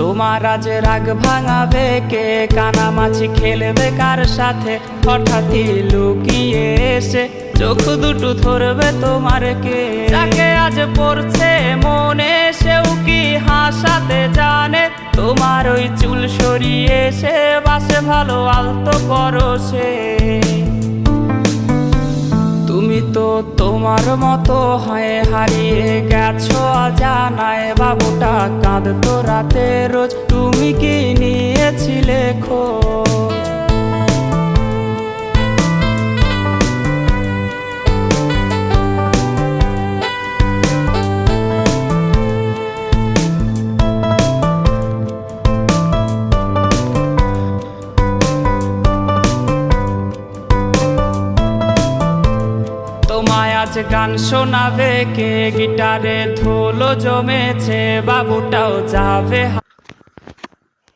তোমার আজ রাগ ভাঙাবে কে? কানামাছি খেলবে কার সাথে? হঠাৎই লুকিয়ে এসে চোখ দুটো ধরবে তোমার কে? যাকে আজ পড়ছে মনে সেও কি হাসাতে জানে? তোমার ওই চুল সরিয়ে সে বাসে ভালো আলতো পরশে। তুমি তো তোমার মতো হয়ে হারিয়ে গেছো অজানায়। বাবুটা কাঁদতো রাতে রোজ, তুমি কি নিয়েছিলে খোঁজ? তোমায় আজ গান শোনাবে কে? গিটারে ধুলো জমেছে, বাবুটাও যাবে।